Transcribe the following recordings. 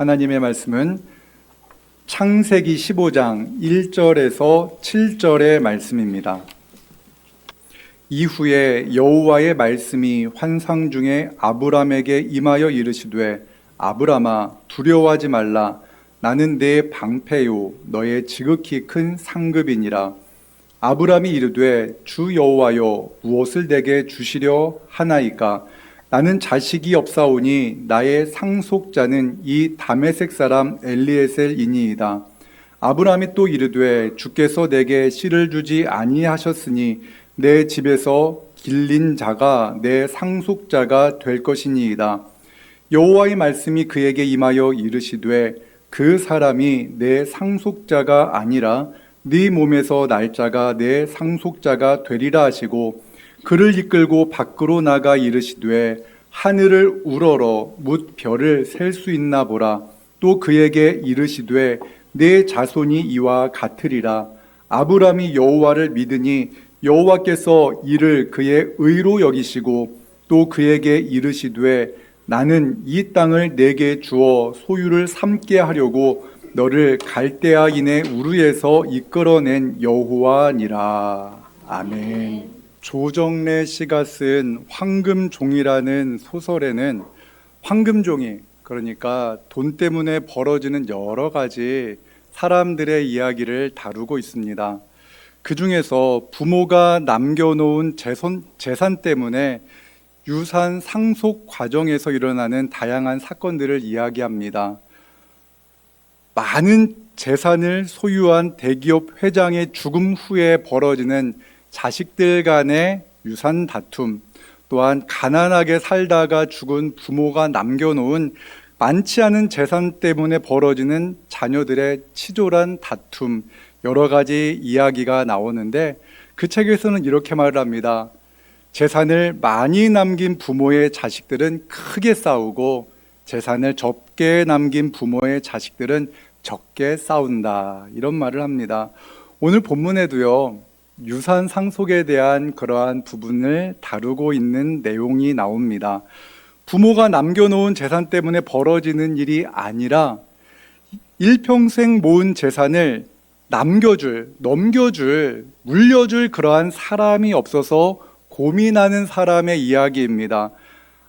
하나님의 말씀은 창세기 15장 1절에서 7절의 말씀입니다. 이후에 여호와의 말씀이 환상 중에 아브람에게 임하여 이르시되 아브람아 두려워하지 말라. 나는 내 방패요 너의 지극히 큰 상급이니라. 아브람이 이르되 주 여호와여 무엇을 내게 주시려 하나이까. 나는 자식이 없사오니 나의 상속자는 이 다메섹 사람 엘리에셀이니이다. 아브람이 또 이르되 주께서 내게 씨를 주지 아니하셨으니 내 집에서 길린 자가 내 상속자가 될 것이니이다. 여호와의 말씀이 그에게 임하여 이르시되 그 사람이 내 상속자가 아니라 네 몸에서 날 자가 내 상속자가 되리라 하시고 그를 이끌고 밖으로 나가 이르시되 하늘을 우러러 뭇 별을 셀 수 있나 보라. 또 그에게 이르시되 내 자손이 이와 같으리라. 아브람이 여호와를 믿으니 여호와께서 이를 그의 의로 여기시고 또 그에게 이르시되 나는 이 땅을 내게 주어 소유를 삼게 하려고 너를 갈대아인의 우르에서 이끌어낸 여호와니라. 아멘. 조정래 씨가 쓴 황금종이라는 소설에는 황금종이, 그러니까 돈 때문에 벌어지는 여러 가지 사람들의 이야기를 다루고 있습니다. 그 중에서 부모가 남겨놓은 재산 때문에 유산 상속 과정에서 일어나는 다양한 사건들을 이야기합니다. 많은 재산을 소유한 대기업 회장의 죽음 후에 벌어지는 자식들 간의 유산 다툼, 또한 가난하게 살다가 죽은 부모가 남겨놓은 많지 않은 재산 때문에 벌어지는 자녀들의 치졸한 다툼, 여러 가지 이야기가 나오는데 그 책에서는 이렇게 말을 합니다. 재산을 많이 남긴 부모의 자식들은 크게 싸우고 재산을 적게 남긴 부모의 자식들은 적게 싸운다, 이런 말을 합니다. 오늘 본문에도요, 유산 상속에 대한 그러한 부분을 다루고 있는 내용이 나옵니다. 부모가 남겨놓은 재산 때문에 벌어지는 일이 아니라 일평생 모은 재산을 넘겨줄, 물려줄 그러한 사람이 없어서 고민하는 사람의 이야기입니다.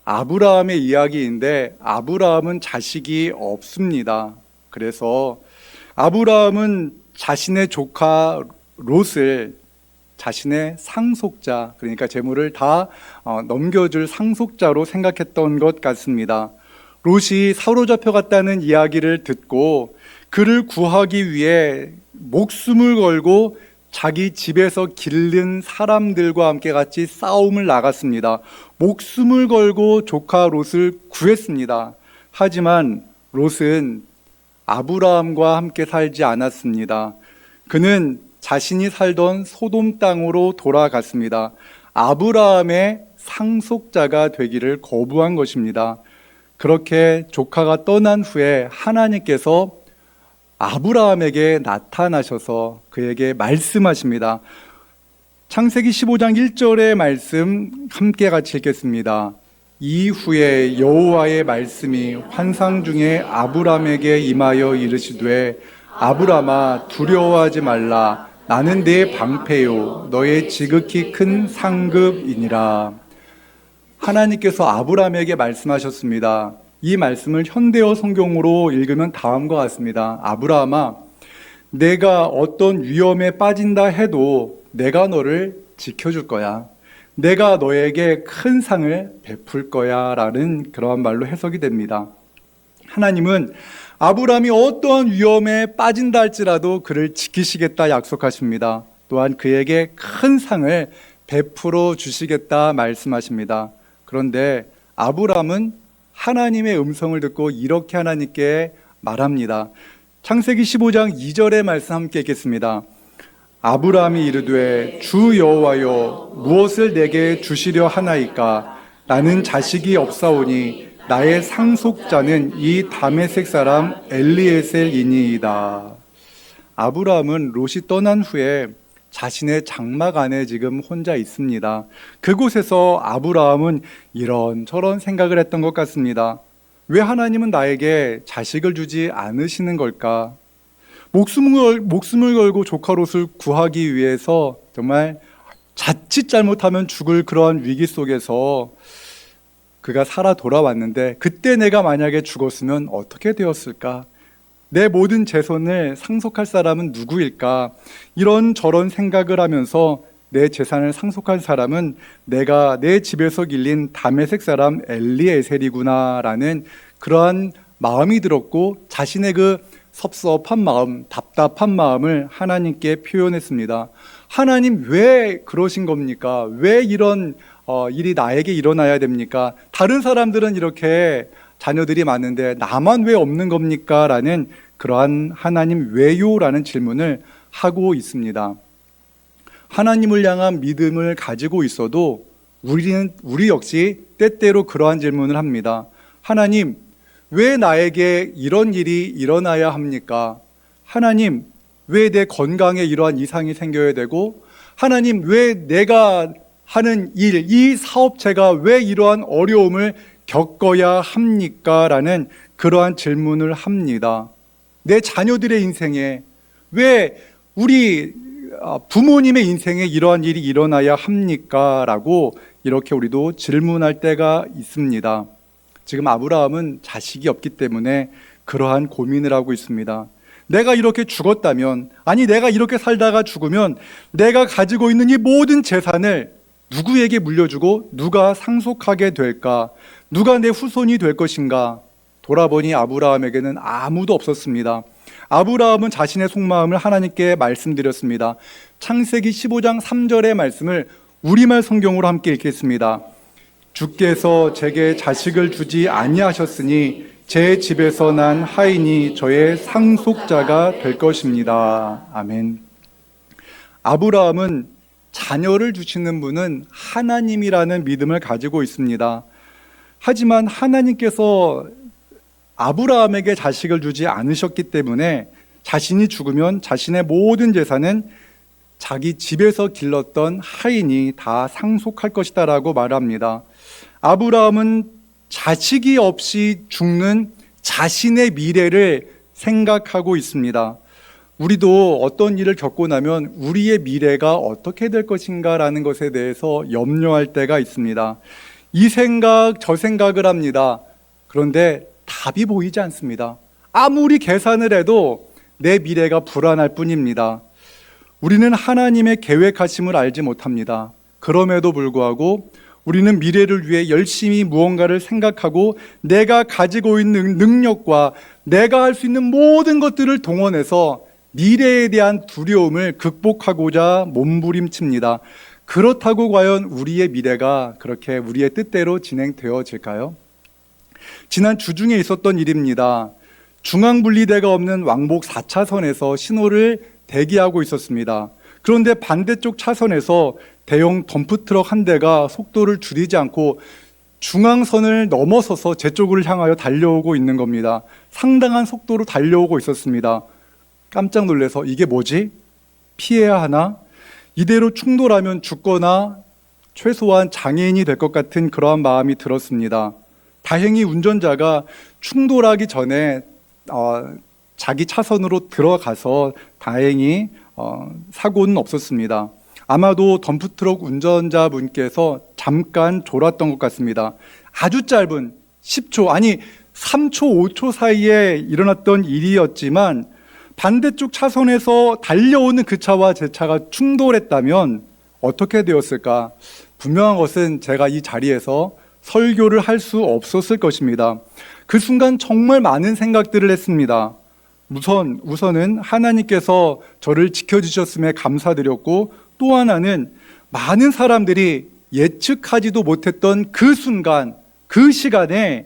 아브라함의 이야기인데 아브라함은 자식이 없습니다. 그래서 아브라함은 자신의 조카 롯을 자신의 상속자, 그러니까 재물을 다 넘겨줄 상속자로 생각했던 것 같습니다. 롯이 사로잡혀 갔다는 이야기를 듣고 그를 구하기 위해 목숨을 걸고 자기 집에서 기른 사람들과 함께 같이 싸움을 나갔습니다. 목숨을 걸고 조카 롯을 구했습니다. 하지만 롯은 아브라함과 함께 살지 않았습니다. 그는 자신이 살던 소돔 땅으로 돌아갔습니다. 아브라함의 상속자가 되기를 거부한 것입니다. 그렇게 조카가 떠난 후에 하나님께서 아브라함에게 나타나셔서 그에게 말씀하십니다. 창세기 15장 1절의 말씀 함께 같이 읽겠습니다. 이후에 여호와의 말씀이 환상 중에 아브라함에게 임하여 이르시되 아브라함아 두려워하지 말라. 나는 네 방패요 너의 지극히 큰 상급이니라. 하나님께서 아브라함에게 말씀하셨습니다. 이 말씀을 현대어 성경으로 읽으면 다음과 같습니다. 아브라함아, 내가 어떤 위험에 빠진다 해도 내가 너를 지켜줄 거야. 내가 너에게 큰 상을 베풀 거야 라는 그러한 말로 해석이 됩니다. 하나님은 아브라함이 어떠한 위험에 빠진다 할지라도 그를 지키시겠다 약속하십니다. 또한 그에게 큰 상을 베풀어 주시겠다 말씀하십니다. 그런데 아브라함은 하나님의 음성을 듣고 이렇게 하나님께 말합니다. 창세기 15장 2절의 말씀 함께 읽겠습니다. 아브라함이 이르되 주 여호와여 무엇을 내게 주시려 하나이까. 나는 자식이 없사오니 나의 상속자는 이 다메섹 사람 엘리에셀이니이다. 아브라함은 롯이 떠난 후에 자신의 장막 안에 지금 혼자 있습니다. 그곳에서 아브라함은 이런저런 생각을 했던 것 같습니다. 왜 하나님은 나에게 자식을 주지 않으시는 걸까? 목숨을 걸고 조카롯을 구하기 위해서 정말 자칫 잘못하면 죽을 그러한 위기 속에서 그가 살아 돌아왔는데, 그때 내가 만약에 죽었으면 어떻게 되었을까? 내 모든 재산을 상속할 사람은 누구일까? 이런저런 생각을 하면서 내 재산을 상속할 사람은 내가 내 집에서 길린 다메섹 사람 엘리에셀이구나라는 그러한 마음이 들었고, 자신의 그 섭섭한 마음, 답답한 마음을 하나님께 표현했습니다. 하나님, 왜 그러신 겁니까? 왜 이런 일이 나에게 일어나야 됩니까? 다른 사람들은 이렇게 자녀들이 많은데 나만 왜 없는 겁니까? 라는 그러한 하나님 왜요? 라는 질문을 하고 있습니다. 하나님을 향한 믿음을 가지고 있어도 우리 역시 때때로 그러한 질문을 합니다. 하나님, 왜 나에게 이런 일이 일어나야 합니까? 하나님, 왜 내 건강에 이러한 이상이 생겨야 되고, 하나님, 왜 내가 하는 일, 이 사업체가 왜 이러한 어려움을 겪어야 합니까? 라는 그러한 질문을 합니다. 내 자녀들의 인생에, 왜 우리 부모님의 인생에 이러한 일이 일어나야 합니까? 라고 이렇게 우리도 질문할 때가 있습니다. 지금 아브라함은 자식이 없기 때문에 그러한 고민을 하고 있습니다. 내가 이렇게 죽었다면, 아니 내가 이렇게 살다가 죽으면 내가 가지고 있는 이 모든 재산을 누구에게 물려주고 누가 상속하게 될까? 누가 내 후손이 될 것인가? 돌아보니 아브라함에게는 아무도 없었습니다. 아브라함은 자신의 속마음을 하나님께 말씀드렸습니다. 창세기 15장 3절의 말씀을 우리말 성경으로 함께 읽겠습니다. 주께서 제게 자식을 주지 아니하셨으니 제 집에서 난 하인이 저의 상속자가 될 것입니다. 아멘. 아브라함은 자녀를 주시는 분은 하나님이라는 믿음을 가지고 있습니다. 하지만 하나님께서 아브라함에게 자식을 주지 않으셨기 때문에 자신이 죽으면 자신의 모든 재산은 자기 집에서 길렀던 하인이 다 상속할 것이다 라고 말합니다. 아브라함은 자식이 없이 죽는 자신의 미래를 생각하고 있습니다. 우리도 어떤 일을 겪고 나면 우리의 미래가 어떻게 될 것인가 라는 것에 대해서 염려할 때가 있습니다. 이 생각 저 생각을 합니다. 그런데 답이 보이지 않습니다. 아무리 계산을 해도 내 미래가 불안할 뿐입니다. 우리는 하나님의 계획하심을 알지 못합니다. 그럼에도 불구하고 우리는 미래를 위해 열심히 무언가를 생각하고 내가 가지고 있는 능력과 내가 할 수 있는 모든 것들을 동원해서 미래에 대한 두려움을 극복하고자 몸부림칩니다. 그렇다고 과연 우리의 미래가 그렇게 우리의 뜻대로 진행되어질까요? 지난 주중에 있었던 일입니다. 중앙분리대가 없는 왕복 4차선에서 신호를 대기하고 있었습니다. 그런데 반대쪽 차선에서 대형 덤프트럭 한 대가 속도를 줄이지 않고 중앙선을 넘어서서 제 쪽을 향하여 달려오고 있는 겁니다. 상당한 속도로 달려오고 있었습니다. 깜짝 놀라서 이게 뭐지? 피해야 하나? 이대로 충돌하면 죽거나 최소한 장애인이 될 것 같은 그러한 마음이 들었습니다. 다행히 운전자가 충돌하기 전에 자기 차선으로 들어가서 다행히 사고는 없었습니다. 아마도 덤프트럭 운전자분께서 잠깐 졸았던 것 같습니다. 아주 짧은 10초, 아니 3초, 5초 사이에 일어났던 일이었지만 반대쪽 차선에서 달려오는 그 차와 제 차가 충돌했다면 어떻게 되었을까? 분명한 것은 제가 이 자리에서 설교를 할 수 없었을 것입니다. 그 순간 정말 많은 생각들을 했습니다. 우선은 하나님께서 저를 지켜주셨음에 감사드렸고, 또 하나는 많은 사람들이 예측하지도 못했던 그 순간, 그 시간에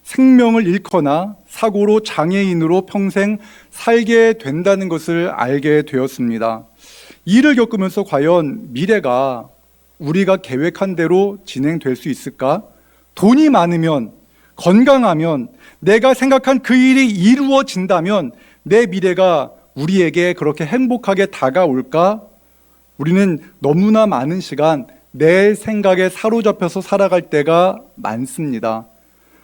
생명을 잃거나 사고로 장애인으로 평생 살게 된다는 것을 알게 되었습니다. 이를 겪으면서 과연 미래가 우리가 계획한 대로 진행될 수 있을까? 돈이 많으면, 건강하면, 내가 생각한 그 일이 이루어진다면 내 미래가 우리에게 그렇게 행복하게 다가올까? 우리는 너무나 많은 시간 내 생각에 사로잡혀서 살아갈 때가 많습니다.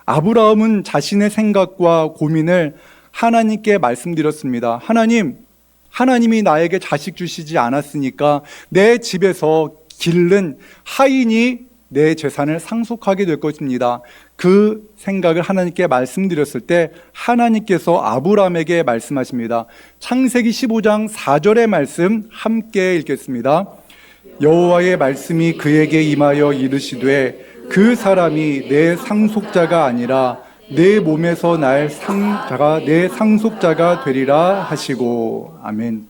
아브라함은 자신의 생각과 고민을 하나님께 말씀드렸습니다. 하나님이 나에게 자식 주시지 않았으니까 내 집에서 기른 하인이 내 재산을 상속하게 될 것입니다. 그 생각을 하나님께 말씀드렸을 때 하나님께서 아브라함에게 말씀하십니다. 창세기 15장 4절의 말씀 함께 읽겠습니다. 여호와의 말씀이 그에게 임하여 이르시되 그 사람이 내 상속자가 아니라 내 몸에서 날 상자가 내 상속자가 되리라 하시고. 아멘.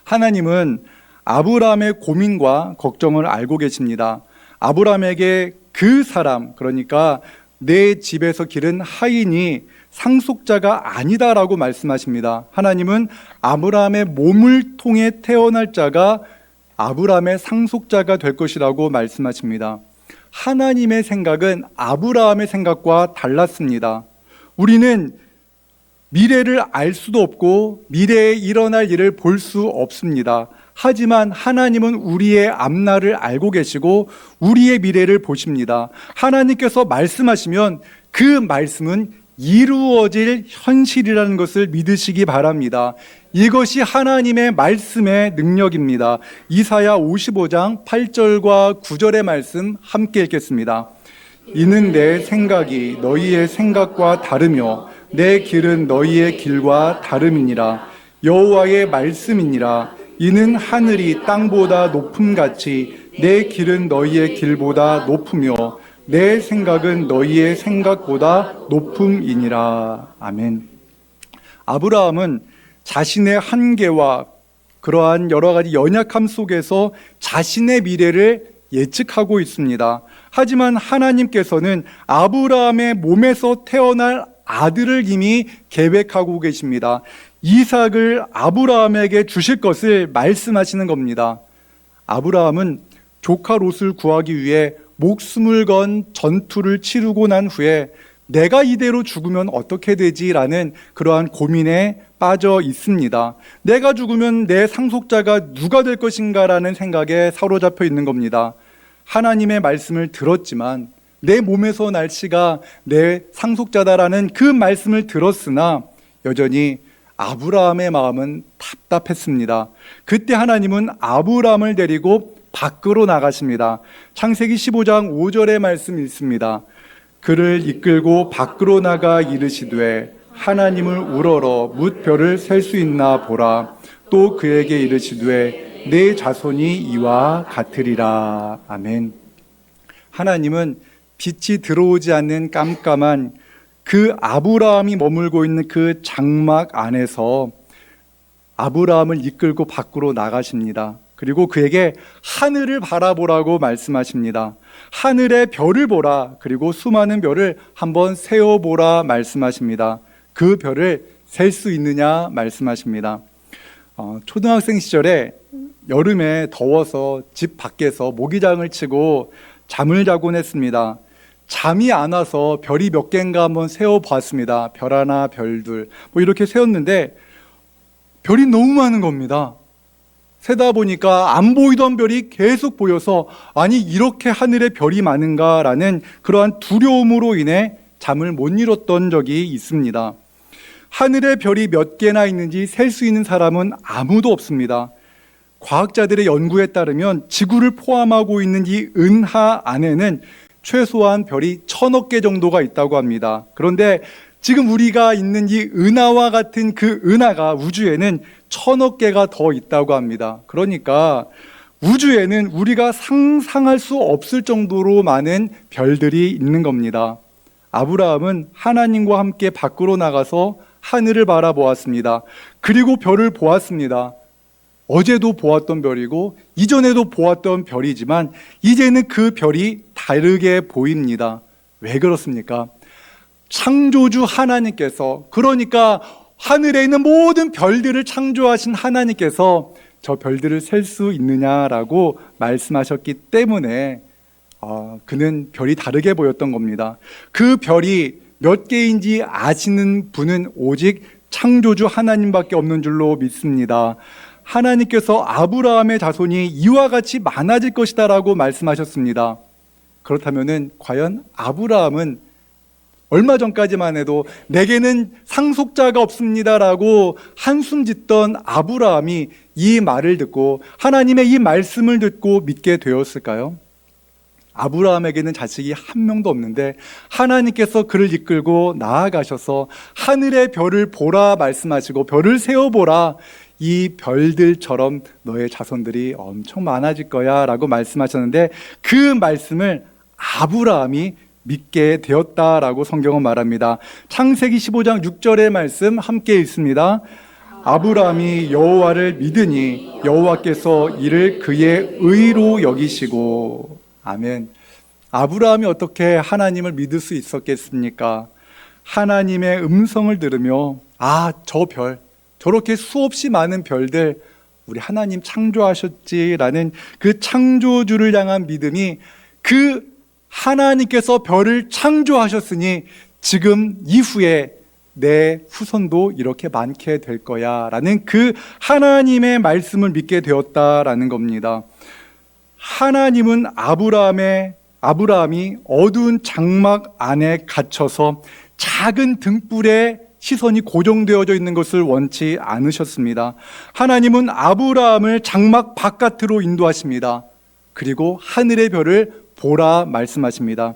하나님은 아브라함의 고민과 걱정을 알고 계십니다. 아브라함에게 그 사람, 그러니까 내 집에서 기른 하인이 상속자가 아니다라고 말씀하십니다. 하나님은 아브라함의 몸을 통해 태어날 자가 아브라함의 상속자가 될 것이라고 말씀하십니다. 하나님의 생각은 아브라함의 생각과 달랐습니다. 우리는 미래를 알 수도 없고 미래에 일어날 일을 볼 수 없습니다. 하지만 하나님은 우리의 앞날을 알고 계시고 우리의 미래를 보십니다. 하나님께서 말씀하시면 그 말씀은 이루어질 현실이라는 것을 믿으시기 바랍니다. 이것이 하나님의 말씀의 능력입니다. 이사야 55장 8절과 9절의 말씀 함께 읽겠습니다. 이는 내 생각이 너희의 생각과 다르며 내 길은 너희의 길과 다름이니라. 여호와의 말씀이니라. 이는 하늘이 땅보다 높음같이 내 길은 너희의 길보다 높으며 내 생각은 너희의 생각보다 높음이니라. 아멘. 아브라함은 자신의 한계와 그러한 여러 가지 연약함 속에서 자신의 미래를 예측하고 있습니다. 하지만 하나님께서는 아브라함의 몸에서 태어날 아들을 이미 계획하고 계십니다. 이삭을 아브라함에게 주실 것을 말씀하시는 겁니다. 아브라함은 조카 롯을 구하기 위해 목숨을 건 전투를 치르고 난 후에 내가 이대로 죽으면 어떻게 되지라는 그러한 고민에 빠져 있습니다. 내가 죽으면 내 상속자가 누가 될 것인가라는 생각에 사로잡혀 있는 겁니다. 하나님의 말씀을 들었지만 내 몸에서 날 씨가 내 상속자다라는 그 말씀을 들었으나 여전히 아브라함의 마음은 답답했습니다. 그때 하나님은 아브라함을 데리고 밖으로 나가십니다. 창세기 15장 5절의 말씀 읽습니다. 그를 이끌고 밖으로 나가 이르시되 하나님을 우러러 뭇 별을 셀 수 있나 보라. 또 그에게 이르시되 내 자손이 이와 같으리라. 아멘. 하나님은 빛이 들어오지 않는 깜깜한 그 아브라함이 머물고 있는 그 장막 안에서 아브라함을 이끌고 밖으로 나가십니다. 그리고 그에게 하늘을 바라보라고 말씀하십니다. 하늘의 별을 보라. 그리고 수많은 별을 한번 세어보라 말씀하십니다. 그 별을 셀 수 있느냐 말씀하십니다. 초등학생 시절에 여름에 더워서 집 밖에서 모기장을 치고 잠을 자곤 했습니다. 잠이 안 와서 별이 몇 개인가 한번 세어봤습니다. 별 하나, 별 둘, 뭐 이렇게 세었는데 별이 너무 많은 겁니다. 세다 보니까 안 보이던 별이 계속 보여서 아니 이렇게 하늘에 별이 많은가라는 그러한 두려움으로 인해 잠을 못 이뤘던 적이 있습니다. 하늘에 별이 몇 개나 있는지 셀 수 있는 사람은 아무도 없습니다. 과학자들의 연구에 따르면 지구를 포함하고 있는 이 은하 안에는 최소한 별이 1000억 개 정도가 있다고 합니다. 그런데 지금 우리가 있는 이 은하와 같은 그 은하가 우주에는 1000억 개가 더 있다고 합니다. 그러니까 우주에는 우리가 상상할 수 없을 정도로 많은 별들이 있는 겁니다. 아브라함은 하나님과 함께 밖으로 나가서 하늘을 바라보았습니다. 그리고 별을 보았습니다. 어제도 보았던 별이고 이전에도 보았던 별이지만 이제는 그 별이 다르게 보입니다. 왜 그렇습니까? 창조주 하나님께서, 그러니까 하늘에 있는 모든 별들을 창조하신 하나님께서 저 별들을 셀 수 있느냐라고 말씀하셨기 때문에 그는 별이 다르게 보였던 겁니다. 그 별이 몇 개인지 아시는 분은 오직 창조주 하나님밖에 없는 줄로 믿습니다. 하나님께서 아브라함의 자손이 이와 같이 많아질 것이다 라고 말씀하셨습니다. 그렇다면 과연 아브라함은 얼마 전까지만 해도 내게는 상속자가 없습니다라고 한숨 짓던 아브라함이 이 말을 듣고 하나님의 이 말씀을 듣고 믿게 되었을까요? 아브라함에게는 자식이 한 명도 없는데 하나님께서 그를 이끌고 나아가셔서 하늘의 별을 보라 말씀하시고 별을 세어보라, 이 별들처럼 너의 자손들이 엄청 많아질 거야 라고 말씀하셨는데 그 말씀을 아브라함이 믿게 되었다라고 성경은 말합니다. 창세기 15장 6절의 말씀 함께 읽습니다. 아브라함이 여호와를 믿으니 여호와께서 이를 그의 의로 여기시고. 아멘. 아브라함이 어떻게 하나님을 믿을 수 있었겠습니까? 하나님의 음성을 들으며 저 별, 저렇게 수없이 많은 별들 우리 하나님 창조하셨지라는 그 창조주를 향한 믿음이, 그 하나님께서 별을 창조하셨으니 지금 이후에 내 후손도 이렇게 많게 될 거야 라는 그 하나님의 말씀을 믿게 되었다라는 겁니다. 하나님은 아브라함이 어두운 장막 안에 갇혀서 작은 등불에 시선이 고정되어져 있는 것을 원치 않으셨습니다. 하나님은 아브라함을 장막 바깥으로 인도하십니다. 그리고 하늘의 별을 보라 말씀하십니다.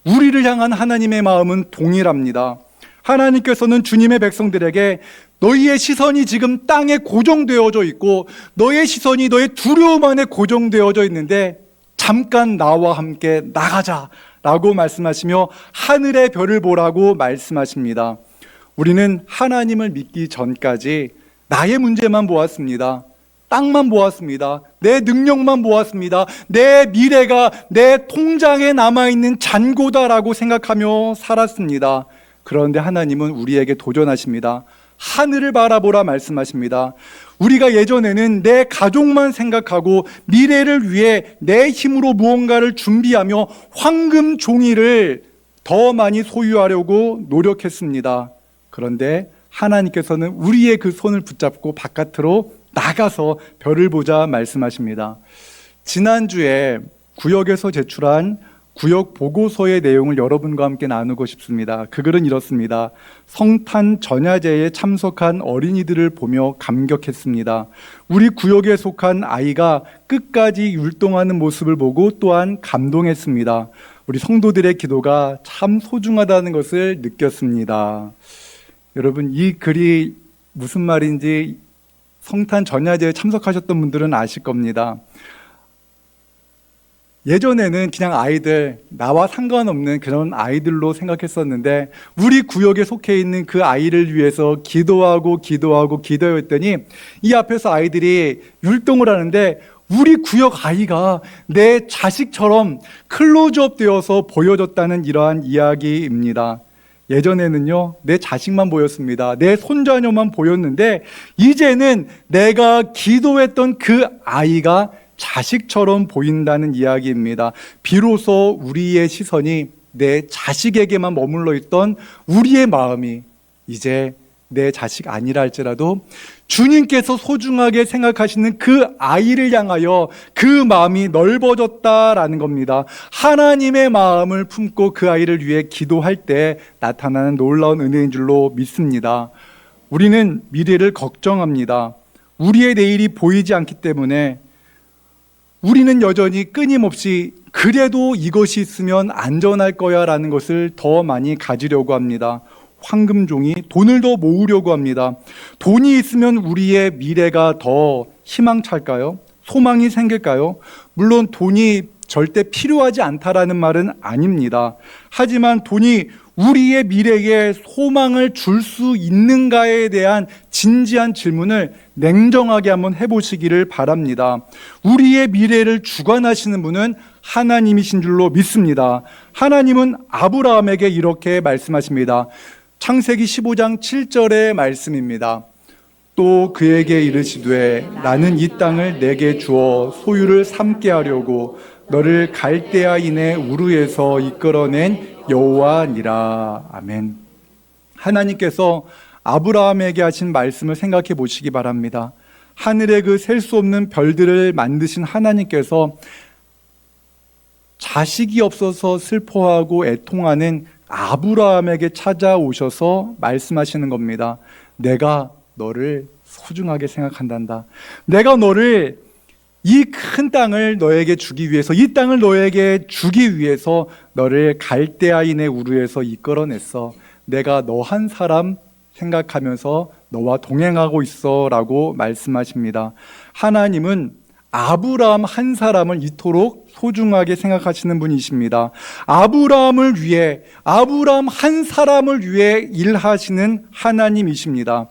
우리를 향한 하나님의 마음은 동일합니다. 하나님께서는 주님의 백성들에게 너희의 시선이 지금 땅에 고정되어져 있고 너의 시선이 너의 두려움 안에 고정되어져 있는데 잠깐 나와 함께 나가자 라고 말씀하시며 하늘의 별을 보라고 말씀하십니다. 우리는 하나님을 믿기 전까지 나의 문제만 보았습니다. 땅만 보았습니다. 내 능력만 보았습니다. 내 미래가 내 통장에 남아있는 잔고다라고 생각하며 살았습니다. 그런데 하나님은 우리에게 도전하십니다. 하늘을 바라보라 말씀하십니다. 우리가 예전에는 내 가족만 생각하고 미래를 위해 내 힘으로 무언가를 준비하며 황금 종이를 더 많이 소유하려고 노력했습니다. 그런데 하나님께서는 우리의 그 손을 붙잡고 바깥으로 나가서 별을 보자 말씀하십니다. 지난주에 구역에서 제출한 구역 보고서의 내용을 여러분과 함께 나누고 싶습니다. 그 글은 이렇습니다. 성탄 전야제에 참석한 어린이들을 보며 감격했습니다. 우리 구역에 속한 아이가 끝까지 율동하는 모습을 보고 또한 감동했습니다. 우리 성도들의 기도가 참 소중하다는 것을 느꼈습니다. 여러분, 이 글이 무슨 말인지 성탄 전야제에 참석하셨던 분들은 아실 겁니다. 예전에는 그냥 아이들, 나와 상관없는 그런 아이들로 생각했었는데 우리 구역에 속해 있는 그 아이를 위해서 기도했더니 이 앞에서 아이들이 율동을 하는데 우리 구역 아이가 내 자식처럼 클로즈업 되어서 보여졌다는 이러한 이야기입니다. 예전에는요, 내 자식만 보였습니다. 내 손자녀만 보였는데 이제는 내가 기도했던 그 아이가 자식처럼 보인다는 이야기입니다. 비로소 우리의 시선이 내 자식에게만 머물러 있던 우리의 마음이 이제 내 자식 아니라 할지라도 주님께서 소중하게 생각하시는 그 아이를 향하여 그 마음이 넓어졌다라는 겁니다. 하나님의 마음을 품고 그 아이를 위해 기도할 때 나타나는 놀라운 은혜인 줄로 믿습니다. 우리는 미래를 걱정합니다. 우리의 내일이 보이지 않기 때문에 우리는 여전히 끊임없이 그래도 이것이 있으면 안전할 거야 라는 것을 더 많이 가지려고 합니다. 황금종이 돈을 더 모으려고 합니다. 돈이 있으면 우리의 미래가 더 희망찰까요? 소망이 생길까요? 물론 돈이 절대 필요하지 않다라는 말은 아닙니다. 하지만 돈이 우리의 미래에 소망을 줄 수 있는가에 대한 진지한 질문을 냉정하게 한번 해보시기를 바랍니다. 우리의 미래를 주관하시는 분은 하나님이신 줄로 믿습니다. 하나님은 아브라함에게 이렇게 말씀하십니다. 창세기 15장 7절의 말씀입니다. 또 그에게 이르시되 나는 이 땅을 내게 주어 소유를 삼게 하려고 너를 갈대아인의 우르에서 이끌어낸 여호와니라. 아멘. 하나님께서 아브라함에게 하신 말씀을 생각해 보시기 바랍니다. 하늘의 그 셀 수 없는 별들을 만드신 하나님께서 자식이 없어서 슬퍼하고 애통하는 아브라함에게 찾아오셔서 말씀하시는 겁니다. 내가 너를 소중하게 생각한단다. 내가 너를 이 큰 땅을 너에게 주기 위해서, 이 땅을 너에게 주기 위해서 너를 갈대아인의 우르에서 이끌어냈어. 내가 너 한 사람 생각하면서 너와 동행하고 있어 라고 말씀하십니다. 하나님은 아브라함 한 사람을 이토록 소중하게 생각하시는 분이십니다. 아브라함을 위해, 아브라함 한 사람을 위해 일하시는 하나님이십니다.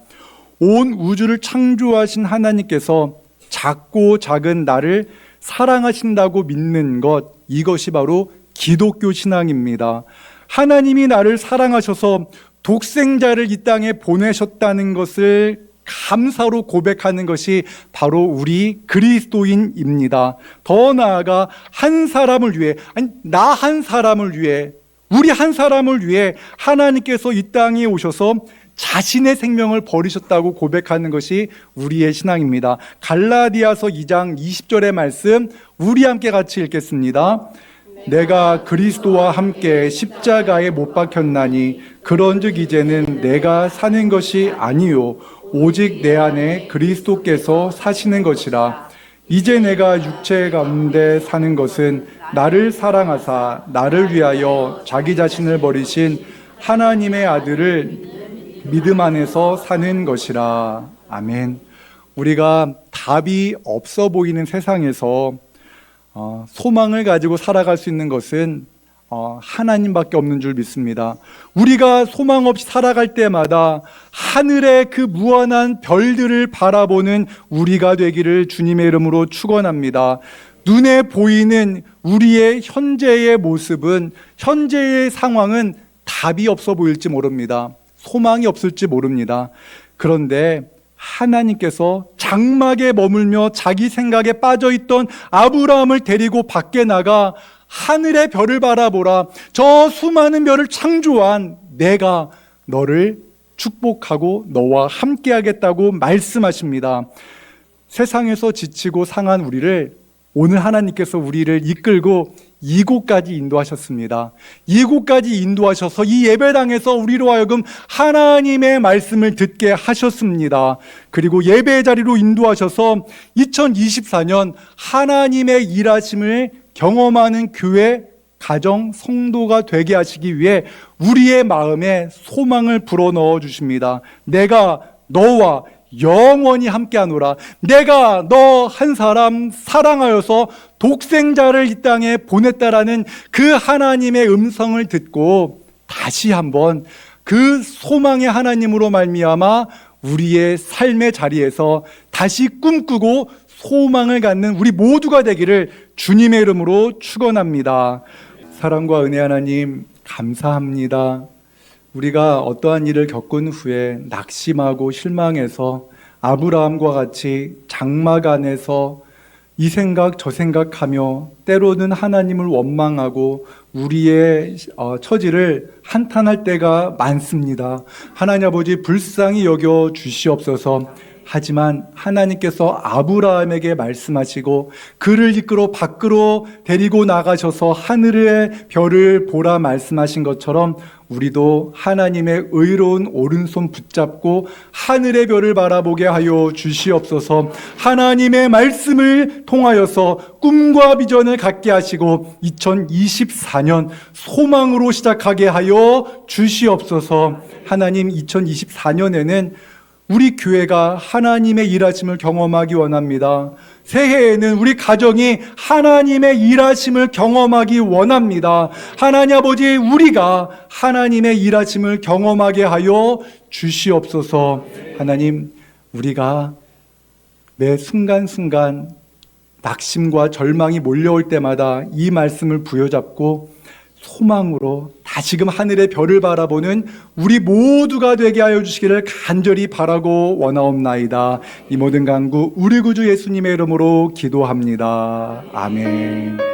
온 우주를 창조하신 하나님께서 작고 작은 나를 사랑하신다고 믿는 것, 이것이 바로 기독교 신앙입니다. 하나님이 나를 사랑하셔서 독생자를 이 땅에 보내셨다는 것을 감사로 고백하는 것이 바로 우리 그리스도인입니다. 더 나아가 한 사람을 위해, 아니 나 한 사람을 위해, 우리 한 사람을 위해 하나님께서 이 땅에 오셔서 자신의 생명을 버리셨다고 고백하는 것이 우리의 신앙입니다. 갈라디아서 2장 20절의 말씀 우리 함께 같이 읽겠습니다. 내가 그리스도와 함께 십자가에 못 박혔나니 그런즉 이제는 내가 사는 것이 아니요 오직 내 안에 그리스도께서 사시는 것이라. 이제 내가 육체 가운데 사는 것은 나를 사랑하사 나를 위하여 자기 자신을 버리신 하나님의 아들을 믿음 안에서 사는 것이라. 아멘. 우리가 답이 없어 보이는 세상에서 소망을 가지고 살아갈 수 있는 것은 하나님밖에 없는 줄 믿습니다. 우리가 소망 없이 살아갈 때마다 하늘의 그 무한한 별들을 바라보는 우리가 되기를 주님의 이름으로 축원합니다. 눈에 보이는 우리의 현재의 모습은, 현재의 상황은 답이 없어 보일지 모릅니다. 소망이 없을지 모릅니다. 그런데 하나님께서 장막에 머물며 자기 생각에 빠져있던 아브라함을 데리고 밖에 나가 하늘의 별을 바라보라. 저 수많은 별을 창조한 내가 너를 축복하고 너와 함께 하겠다고 말씀하십니다. 세상에서 지치고 상한 우리를 오늘 하나님께서 우리를 이끌고 이곳까지 인도하셨습니다. 이곳까지 인도하셔서 이 예배당에서 우리로 하여금 하나님의 말씀을 듣게 하셨습니다. 그리고 예배 자리로 인도하셔서 2024년 하나님의 일하심을 경험하는 교회, 가정, 성도가 되게 하시기 위해 우리의 마음에 소망을 불어넣어 주십니다. 내가 너와 영원히 함께하노라. 내가 너 한 사람 사랑하여서 독생자를 이 땅에 보냈다라는 그 하나님의 음성을 듣고 다시 한번 그 소망의 하나님으로 말미암아 우리의 삶의 자리에서 다시 꿈꾸고 소망을 갖는 우리 모두가 되기를 주님의 이름으로 축원합니다. 사랑과 은혜 하나님 감사합니다. 우리가 어떠한 일을 겪은 후에 낙심하고 실망해서 아브라함과 같이 장막 안에서 이 생각 저 생각하며 때로는 하나님을 원망하고 우리의 처지를 한탄할 때가 많습니다. 하나님 아버지 불쌍히 여겨 주시옵소서. 하지만 하나님께서 아브라함에게 말씀하시고 그를 이끌어 밖으로 데리고 나가셔서 하늘의 별을 보라 말씀하신 것처럼 우리도 하나님의 의로운 오른손 붙잡고 하늘의 별을 바라보게 하여 주시옵소서. 하나님의 말씀을 통하여서 꿈과 비전을 갖게 하시고 2024년 소망으로 시작하게 하여 주시옵소서. 하나님 2024년에는 우리 교회가 하나님의 일하심을 경험하기 원합니다. 새해에는 우리 가정이 하나님의 일하심을 경험하기 원합니다. 하나님 아버지, 우리가 하나님의 일하심을 경험하게 하여 주시옵소서. 하나님, 우리가 매 순간순간 낙심과 절망이 몰려올 때마다 이 말씀을 부여잡고 소망으로 다시금 하늘의 별을 바라보는 우리 모두가 되게 하여 주시기를 간절히 바라고 원하옵나이다. 이 모든 간구 우리 구주 예수님의 이름으로 기도합니다. 아멘.